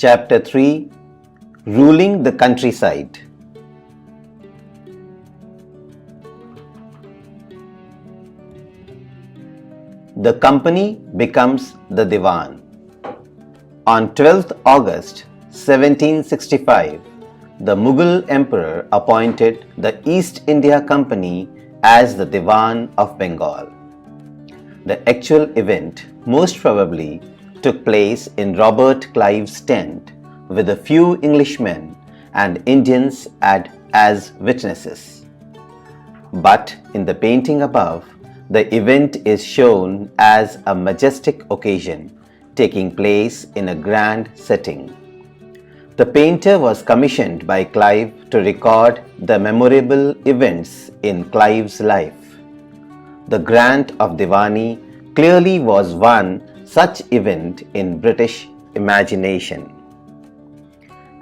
Chapter 3 Ruling the Countryside. The company becomes the Diwan. On 12th August 1765, the Mughal Emperor appointed the East India Company as the Diwan of Bengal. The actual event most probably took place in Robert Clive's tent with a few Englishmen and Indians as witnesses. But in the painting above, the event is shown as a majestic occasion taking place in a grand setting. The painter was commissioned by Clive to record the memorable events in Clive's life. The grant of Diwani clearly was one such event in British imagination.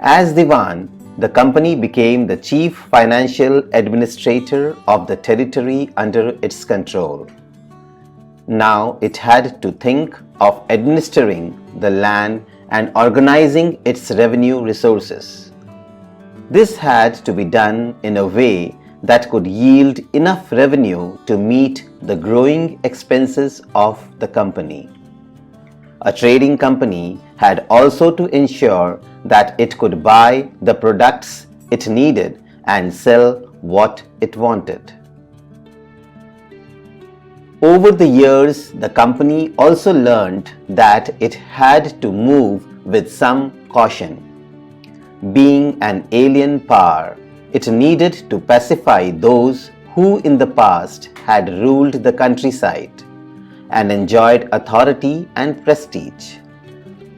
As Diwan, the company became the chief financial administrator of the territory under its control. Now it had to think of administering the land and organizing its revenue resources. This had to be done in a way that could yield enough revenue to meet the growing expenses of the company. A trading company had also to ensure that it could buy the products it needed and sell what it wanted. Over the years, the company also learned that it had to move with some caution. Being an alien power, it needed to pacify those who in the past had ruled the countryside and enjoyed authority and prestige.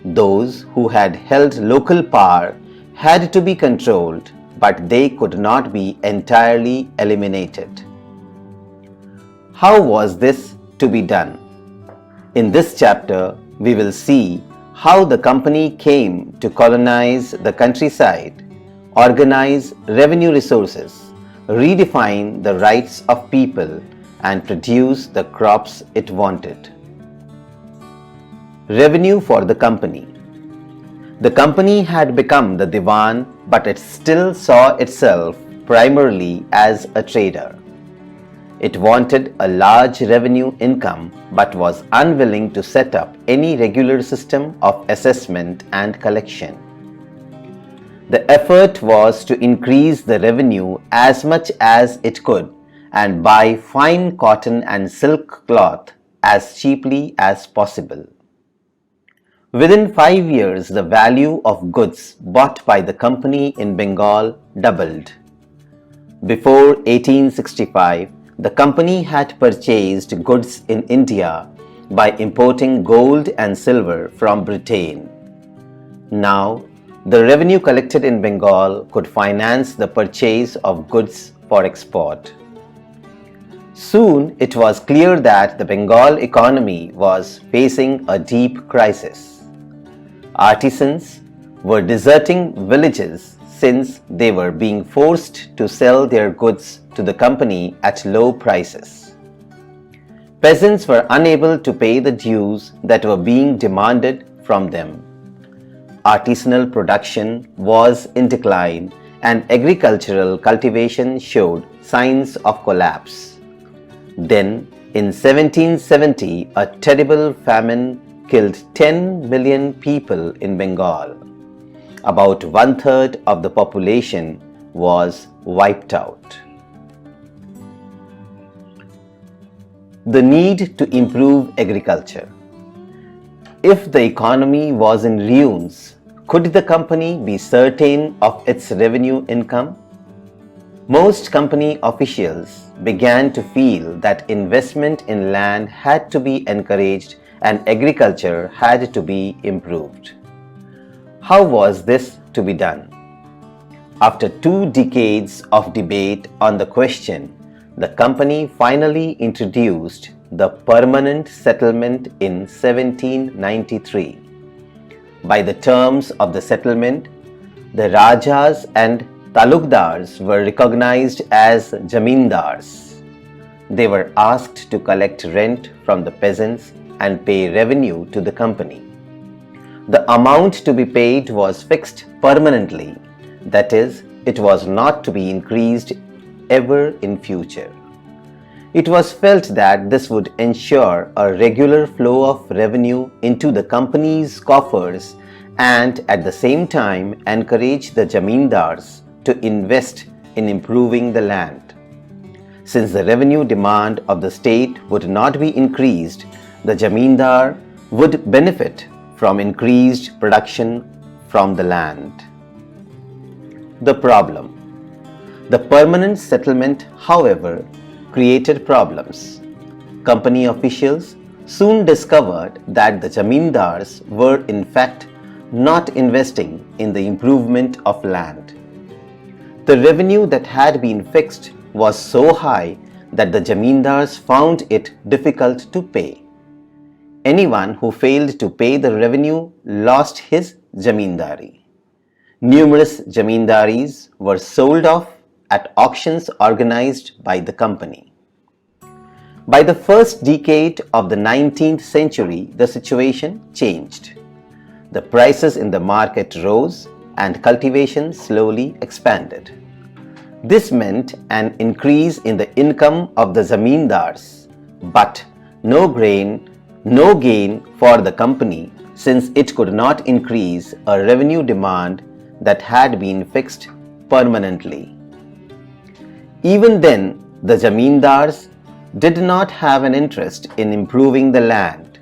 Those who had held local power had to be controlled, but they could not be entirely eliminated. How was this to be done? In this chapter, we will see how the company came to colonize the countryside, organize revenue resources, redefine the rights of people, and produce the crops it wanted. Revenue for the company. The company had become the Diwan, but it still saw itself primarily as a trader. It wanted a large revenue income but was unwilling to set up any regular system of assessment and collection. The effort was to increase the revenue as much as it could and buy fine cotton and silk cloth as cheaply as possible. Within 5 years, the value of goods bought by the company in Bengal doubled. Before 1865, the company had purchased goods in India by importing gold and silver from Britain. Now, the revenue collected in Bengal could finance the purchase of goods for export. Soon, it was clear that the Bengal economy was facing a deep crisis. Artisans were deserting villages since they were being forced to sell their goods to the company at low prices. Peasants were unable to pay the dues that were being demanded from them. Artisanal production was in decline and agricultural cultivation showed signs of collapse. Then, in 1770, a terrible famine killed 10 million people in Bengal. About 1/3 of the population was wiped out. The need to improve agriculture. If the economy was in ruins, could the company be certain of its revenue income? Most company officials began to feel that investment in land had to be encouraged and agriculture had to be improved. How was this to be done? After 2 decades of debate on the question, the company finally introduced the permanent settlement in 1793. By the terms of the settlement, the Rajas and Talukdars were recognized as Jamindars. They were asked to collect rent from the peasants and pay revenue to the company. The amount to be paid was fixed permanently, that is, it was not to be increased ever in future. It was felt that this would ensure a regular flow of revenue into the company's coffers and at the same time encourage the zamindars to invest in improving the land. Since the revenue demand of the state would not be increased, the zamindar would benefit from increased production from the land. The problem. The permanent settlement, however, created problems. Company officials soon discovered that the zamindars were in fact not investing in the improvement of land. The revenue that had been fixed was so high that the zamindars found it difficult to pay. Anyone who failed to pay the revenue lost his zamindari. Numerous zamindaris were sold off at auctions organized by the company. By the first decade of the 19th century, the situation changed. The prices in the market rose and cultivation slowly expanded. This meant an increase in the income of the zamindars, but no gain for the company, since it could not increase a revenue demand that had been fixed permanently. Even then, the zamindars did not have an interest in improving the land.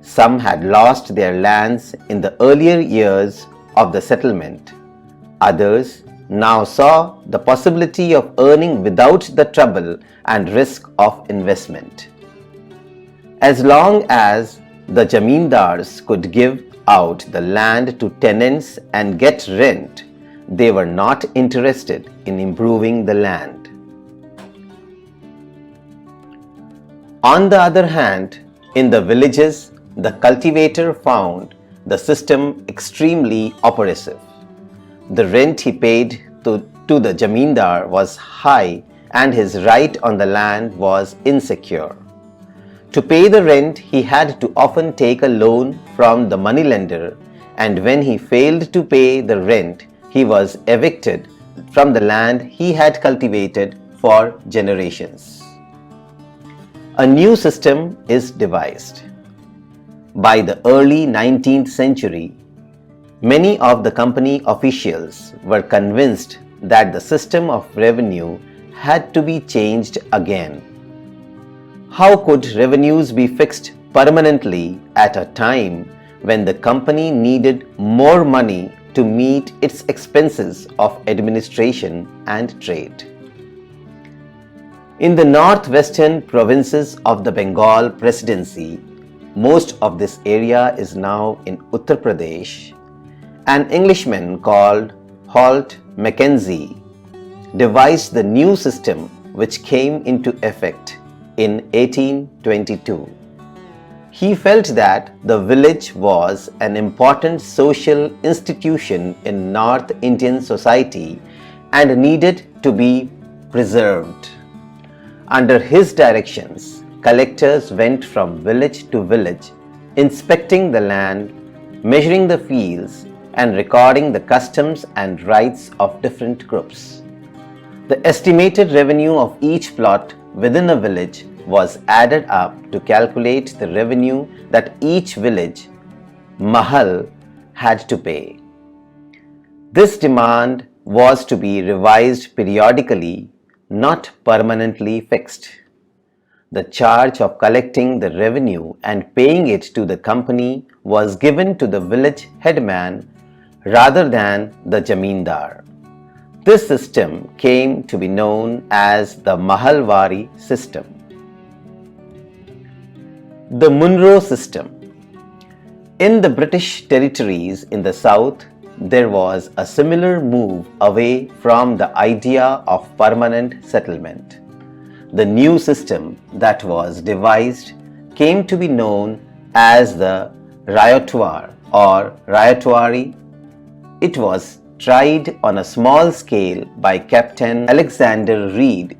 Some had lost their lands in the earlier years of the settlement. Others now saw the possibility of earning without the trouble and risk of investment. As long as the zamindars could give out the land to tenants and get rent, they were not interested in improving the land. On the other hand, in the villages, the cultivator found the system extremely oppressive. The rent he paid to the zamindar was high and his right on the land was insecure. To pay the rent, he had to often take a loan from the moneylender, and when he failed to pay the rent, he was evicted from the land he had cultivated for generations. A new system is devised. By the early 19th century, many of the company officials were convinced that the system of revenue had to be changed again. How could revenues be fixed permanently at a time when the company needed more money to meet its expenses of administration and trade? In the northwestern provinces of the Bengal Presidency, most of this area is now in Uttar Pradesh. An Englishman called Holt Mackenzie devised the new system which came into effect in 1822. He felt that the village was an important social institution in North Indian society and needed to be preserved. Under his directions, collectors went from village to village, inspecting the land, measuring the fields, and recording the customs and rights of different groups. The estimated revenue of each plot within a village was added up to calculate the revenue that each village, mahal, had to pay. This demand was to be revised periodically, not permanently fixed. The charge of collecting the revenue and paying it to the company was given to the village headman rather than the zamindar. This system came to be known as the Mahalwari system. The Munro system. In the British territories in the south, there was a similar move away from the idea of permanent settlement. The new system that was devised came to be known as the Rayotwar or Rayotwari. It was tried on a small scale by Captain Alexander Reed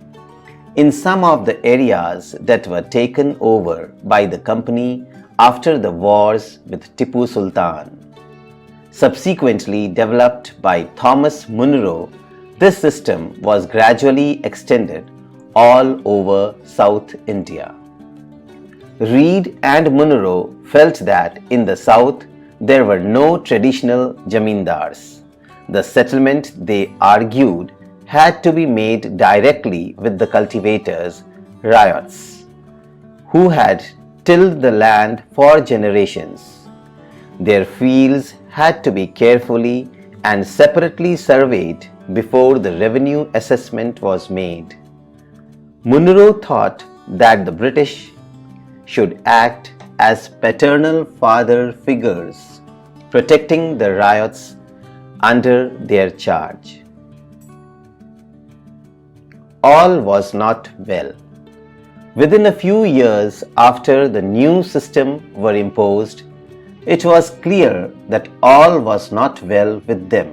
in some of the areas that were taken over by the company after the wars with Tipu Sultan. Subsequently developed by Thomas Munro, this system was gradually extended all over South India. Reed and Munro felt that in the south there were no traditional jamindars. The settlement, they argued, had to be made directly with the cultivators, ryots, who had tilled the land for generations. Their fields had to be carefully and separately surveyed before the revenue assessment was made. Munro thought that the British should act as paternal father figures, protecting the ryots under their charge. All was not well. Within a few years after the new system were imposed, it was clear that all was not well with them.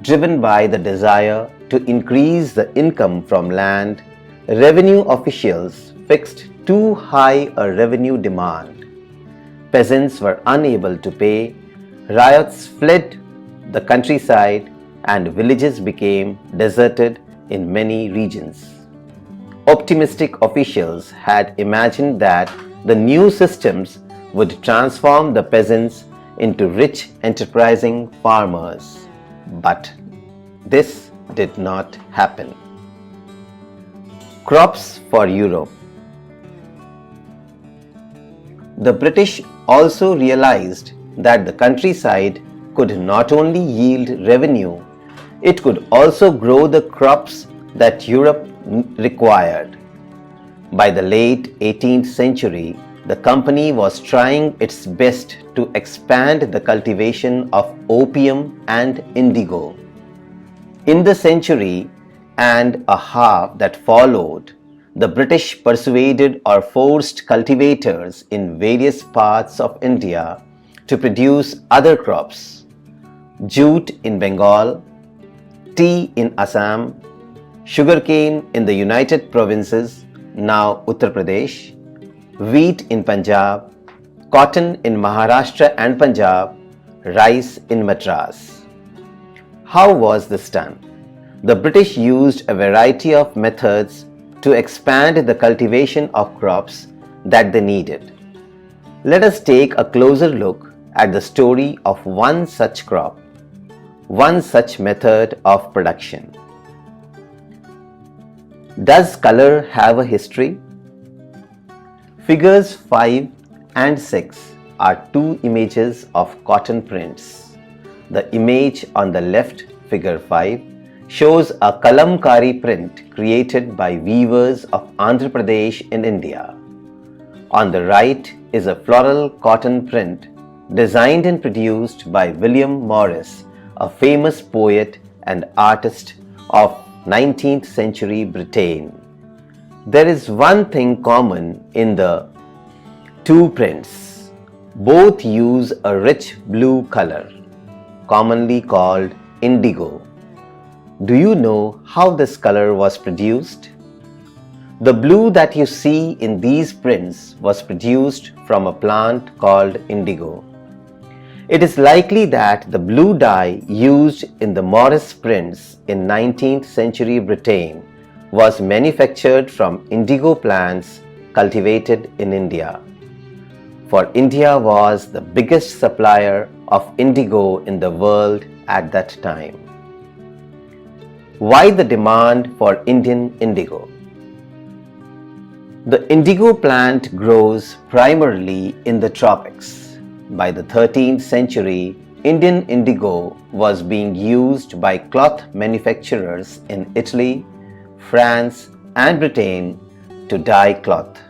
Driven by the desire to increase the income from land, revenue officials fixed too high a revenue demand. Peasants were unable to pay, riots fled the countryside, and villages became deserted in many regions. Optimistic officials had imagined that the new systems would transform the peasants into rich, enterprising farmers. But this did not happen. Crops for Europe. The British also realized that the countryside could not only yield revenue, it could also grow the crops that Europe required. By the late 18th century, the company was trying its best to expand the cultivation of opium and indigo. In the century and a half that followed, the British persuaded or forced cultivators in various parts of India to produce other crops: jute in Bengal, tea in Assam, sugarcane in the United Provinces, now Uttar Pradesh, wheat in Punjab, cotton in Maharashtra and Punjab, rice in Madras. How was this done? The British used a variety of methods to expand the cultivation of crops that they needed. Let us take a closer look at the story of one such crop, one such method of production. Does color have a history? Figures 5 and 6 are two images of cotton prints. The image on the left, figure 5, shows a kalamkari print created by weavers of Andhra Pradesh in India. On the right is a floral cotton print designed and produced by William Morris, a famous poet and artist of 19th century Britain. There is one thing common in the two prints. Both use a rich blue color, commonly called indigo. Do you know how this color was produced? The blue that you see in these prints was produced from a plant called indigo. It is likely that the blue dye used in the Morris prints in 19th century Britain was manufactured from indigo plants cultivated in India. For India was the biggest supplier of indigo in the world at that time. Why the demand for Indian indigo? The indigo plant grows primarily in the tropics. By the 13th century, Indian indigo was being used by cloth manufacturers in Italy, France, and Britain to dye cloth.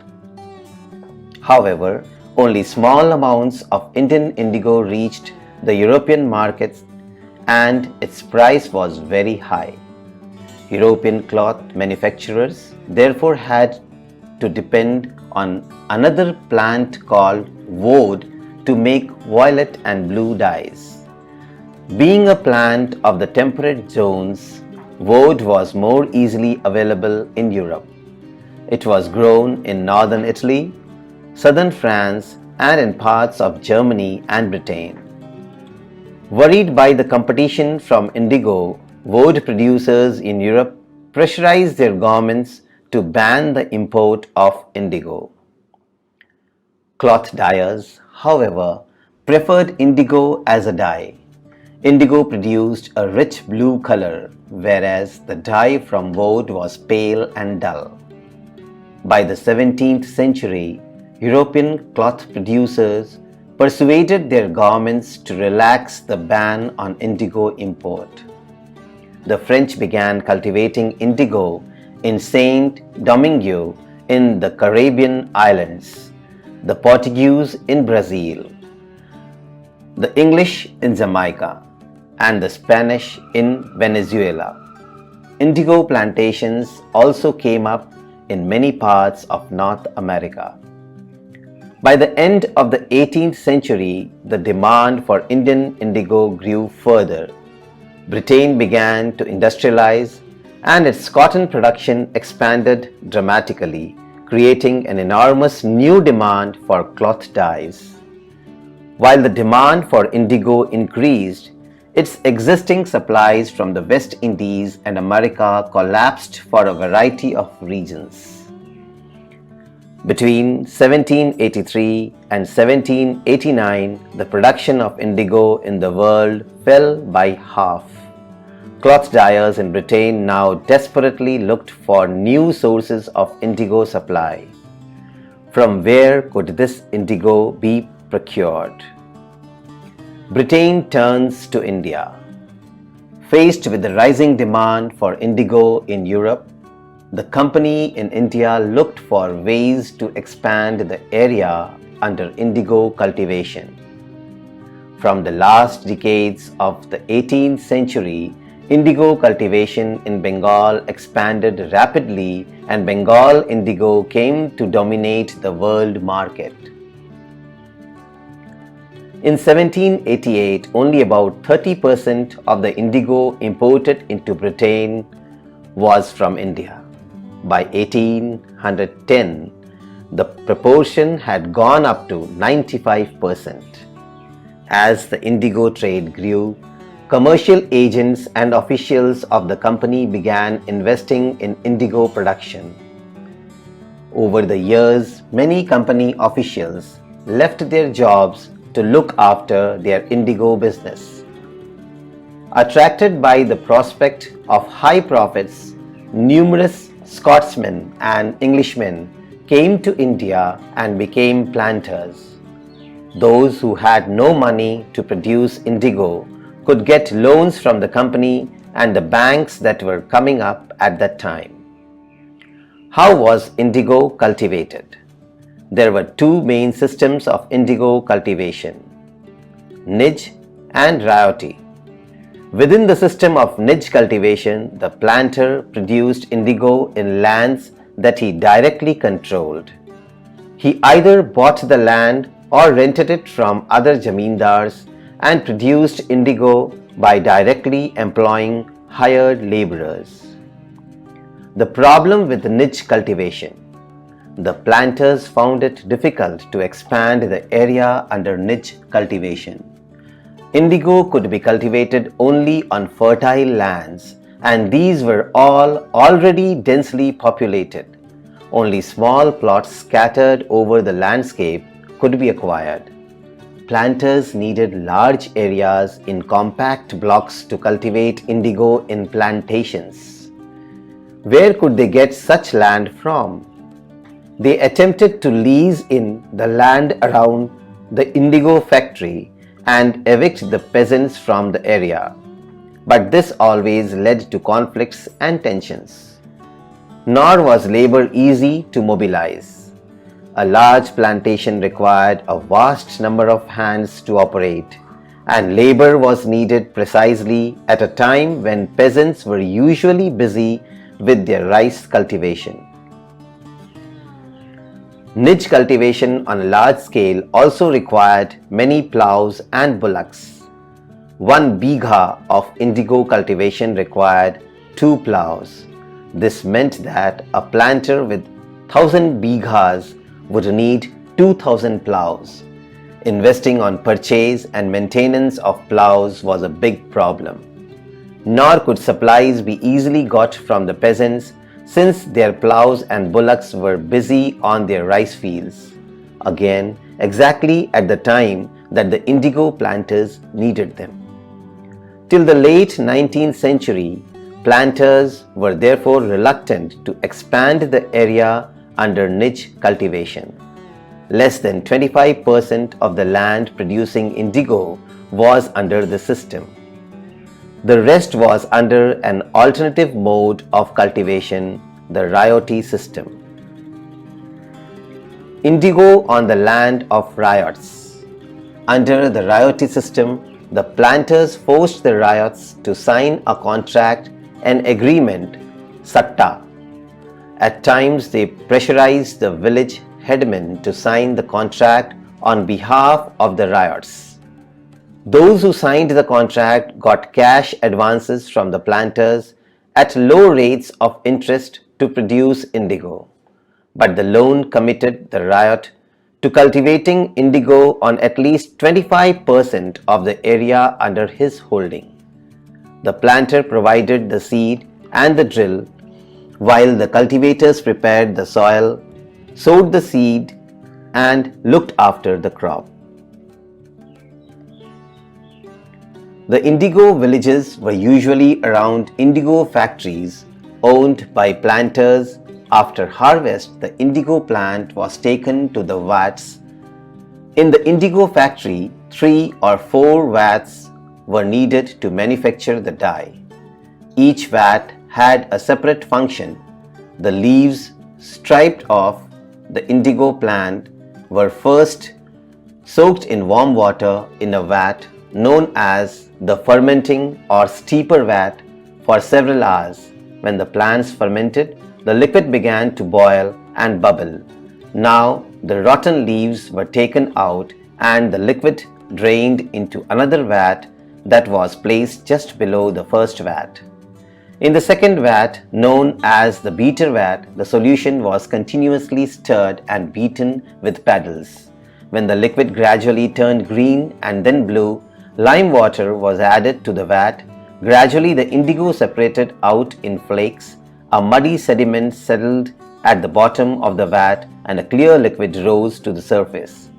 However, only small amounts of Indian indigo reached the European markets and its price was very high. European cloth manufacturers therefore had to depend on another plant called woad to make violet and blue dyes. Being a plant of the temperate zones, woad was more easily available in Europe. It was grown in northern Italy, southern France, and in parts of Germany and Britain. Worried by the competition from indigo, wood producers in Europe pressurized their governments to ban the import of indigo. Cloth dyers, however, preferred indigo as a dye. Indigo produced a rich blue color, whereas the dye from wood was pale and dull. By the 17th century, European cloth producers persuaded their governments to relax the ban on indigo import. The French began cultivating indigo in Saint Domingue in the Caribbean islands, the Portuguese in Brazil, the English in Jamaica, and the Spanish in Venezuela. Indigo plantations also came up in many parts of North America. By the end of the 18th century, the demand for Indian indigo grew further. Britain began to industrialize, and its cotton production expanded dramatically, creating an enormous new demand for cloth dyes. While the demand for indigo increased, its existing supplies from the West Indies and America collapsed for a variety of reasons. Between 1783 and 1789, the production of indigo in the world fell by half. Cloth dyers in Britain now desperately looked for new sources of indigo supply. From where could this indigo be procured? Britain turns to India. Faced with the rising demand for indigo in Europe, the company in India looked for ways to expand the area under indigo cultivation. From the last decades of the 18th century, indigo cultivation in Bengal expanded rapidly, and Bengal indigo came to dominate the world market. In 1788, only about 30% of the indigo imported into Britain was from India. By 1810, the proportion had gone up to 95%. As the indigo trade grew, commercial agents and officials of the company began investing in indigo production. Over the years, many company officials left their jobs to look after their indigo business. Attracted by the prospect of high profits, numerous Scotsmen and Englishmen came to India and became planters. Those who had no money to produce indigo could get loans from the company and the banks that were coming up at that time. How was indigo cultivated? There were two main systems of indigo cultivation: nidge and rayoti. Within the system of nidge cultivation, the planter produced indigo in lands that he directly controlled. He either bought the land or rented it from other zamindars and produced indigo by directly employing hired laborers. The problem with nidge cultivation: the planters found it difficult to expand the area under nidge cultivation. Indigo could be cultivated only on fertile lands, and these were all already densely populated. Only small plots scattered over the landscape could be acquired. Planters needed large areas in compact blocks to cultivate indigo in plantations. Where could they get such land from? They attempted to lease in the land around the indigo factory and evict the peasants from the area. But this always led to conflicts and tensions. Nor was labor easy to mobilize. A large plantation required a vast number of hands to operate, and labor was needed precisely at a time when peasants were usually busy with their rice cultivation. Nidge cultivation on a large scale also required many plows and bullocks. 1 bigha of indigo cultivation required 2 plows. This meant that a planter with 1000 bighas would need 2,000 plows. Investing on purchase and maintenance of plows was a big problem. Nor could supplies be easily got from the peasants since their plows and bullocks were busy on their rice fields. Again, exactly at the time that the indigo planters needed them. Till the late 19th century, planters were therefore reluctant to expand the area under niche cultivation. Less than 25% of the land producing indigo was under the system. The rest was under an alternative mode of cultivation, the royalty system. Indigo on the land of ryots. Under the royalty system, the planters forced the ryots to sign a contract, an agreement, satta. At times they pressurized the village headmen to sign the contract on behalf of the ryots. Those who signed the contract got cash advances from the planters at low rates of interest to produce indigo, but the loan committed the ryot to cultivating indigo on at least 25% of the area under his holding. The planter provided the seed and the drill, while the cultivators prepared the soil, sowed the seed, and looked after the crop. The indigo villages were usually around indigo factories owned by planters. After harvest, the indigo plant was taken to the vats. In the indigo factory, 3 or 4 vats were needed to manufacture the dye. Each vat had a separate function. The leaves stripped off the indigo plant were first soaked in warm water in a vat known as the fermenting or steeper vat for several hours. When the plants fermented, the liquid began to boil and bubble. Now the rotten leaves were taken out and the liquid drained into another vat that was placed just below the first vat. In the second vat, known as the beater vat, the solution was continuously stirred and beaten with paddles. When the liquid gradually turned green and then blue, lime water was added to the vat. Gradually the indigo separated out in flakes. A muddy sediment settled at the bottom of the vat and a clear liquid rose to the surface.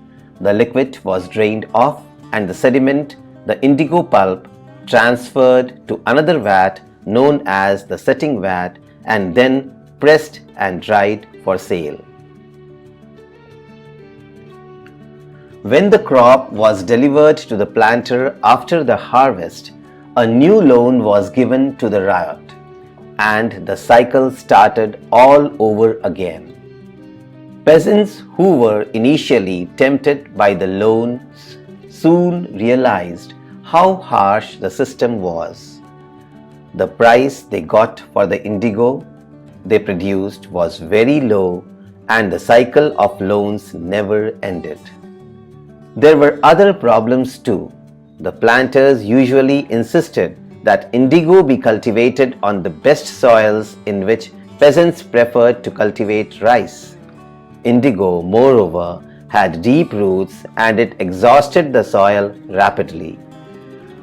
The liquid was drained off and the sediment, the indigo pulp, transferred to another vat known as the setting vat and then pressed and dried for sale. When the crop was delivered to the planter after the harvest, a new loan was given to the ryot, and the cycle started all over again. Peasants who were initially tempted by the loans soon realized how harsh the system was. The price they got for the indigo they produced was very low, and the cycle of loans never ended. There were other problems too. The planters usually insisted that indigo be cultivated on the best soils in which peasants preferred to cultivate rice. Indigo, moreover, had deep roots and it exhausted the soil rapidly.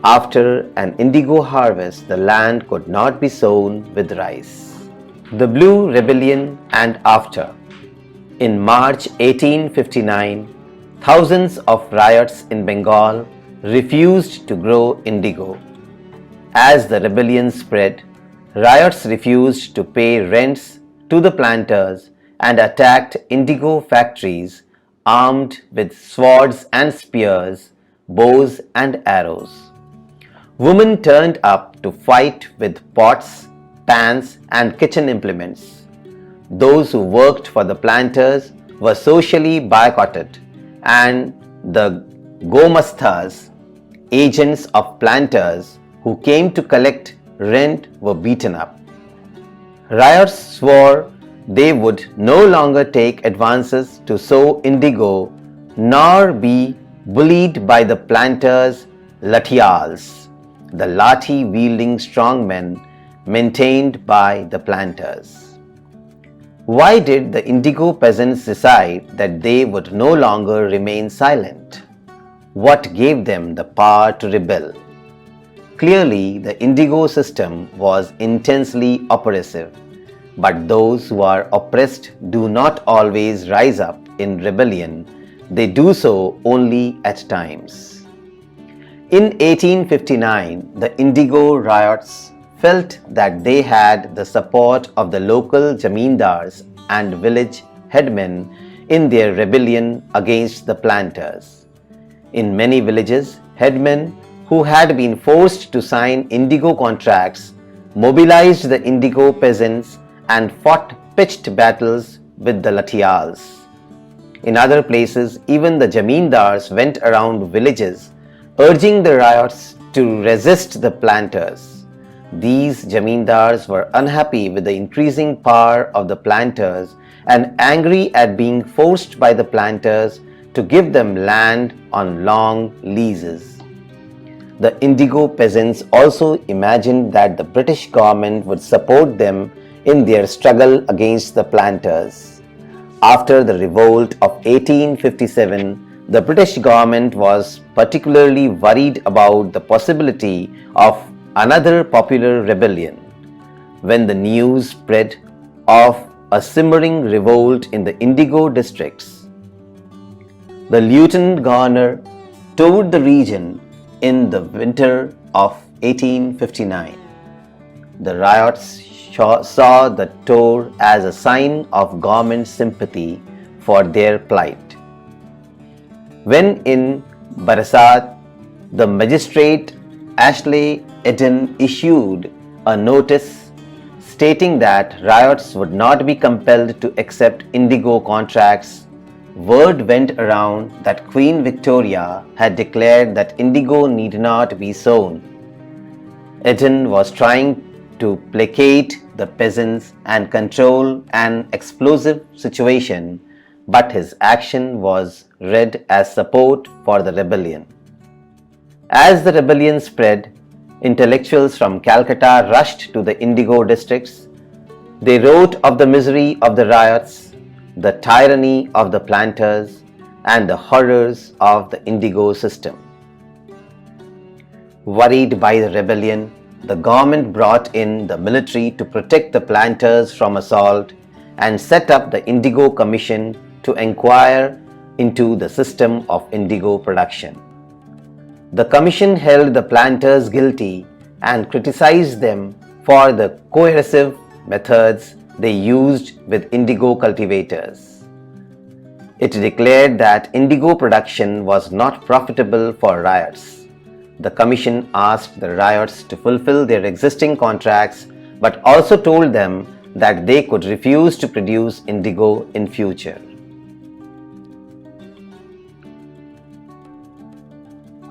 After an indigo harvest, the land could not be sown with rice. The Blue Rebellion and after. In March 1859, thousands of ryots in Bengal refused to grow indigo. As the rebellion spread, ryots refused to pay rents to the planters and attacked indigo factories armed with swords and spears, bows and arrows. Women turned up to fight with pots, pans and kitchen implements. Those who worked for the planters were socially boycotted, and the Gomasthas, agents of planters who came to collect rent, were beaten up. Ryots swore they would no longer take advances to sow indigo nor be bullied by the planters' lathials, the lathi-wielding strongmen maintained by the planters. Why did the indigo peasants decide that they would no longer remain silent? What gave them the power to rebel? Clearly, the indigo system was intensely oppressive, but those who are oppressed do not always rise up in rebellion, they do so only at times. In 1859, the Indigo riots felt that they had the support of the local jamindars and village headmen in their rebellion against the planters. In many villages, headmen who had been forced to sign indigo contracts mobilized the indigo peasants and fought pitched battles with the lathials. In other places, even the jamindars went around villages urging the riots to resist the planters. These jamindars were unhappy with the increasing power of the planters and angry at being forced by the planters to give them land on long leases. The indigo peasants also imagined that the British government would support them in their struggle against the planters. After the revolt of 1857, the British government was particularly worried about the possibility of another popular rebellion. When the news spread of a simmering revolt in the indigo districts, the Lieutenant Governor toured the region in the winter of 1859. The riots saw the tour as a sign of government sympathy for their plight. When in Barasat, the magistrate Ashley Eden issued a notice stating that riots would not be compelled to accept indigo contracts, word went around that Queen Victoria had declared that indigo need not be sown. Eden was trying to placate the peasants and control an explosive situation, but his action was read as support for the rebellion. As the rebellion spread, intellectuals from Calcutta rushed to the indigo districts. They wrote of the misery of the riots, the tyranny of the planters, and the horrors of the indigo system. Worried by the rebellion, the government brought in the military to protect the planters from assault and set up the Indigo Commission to inquire into the system of indigo production. The commission held the planters guilty and criticized them for the coercive methods they used with indigo cultivators. It declared that indigo production was not profitable for riots. The commission asked the riots to fulfill their existing contracts but also told them that they could refuse to produce indigo in future.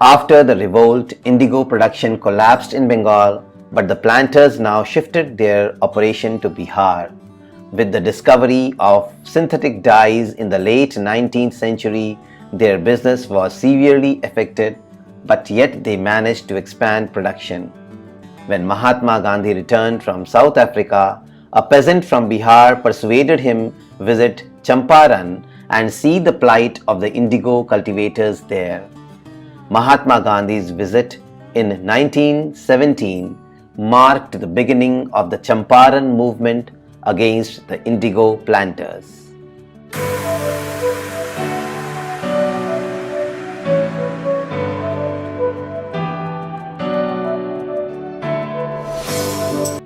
After the revolt, indigo production collapsed in Bengal, but the planters now shifted their operation to Bihar. With the discovery of synthetic dyes in the late 19th century, their business was severely affected, but yet they managed to expand production. When Mahatma Gandhi returned from South Africa, a peasant from Bihar persuaded him to visit Champaran and see the plight of the indigo cultivators there. Mahatma Gandhi's visit in 1917 marked the beginning of the Champaran movement against the indigo planters.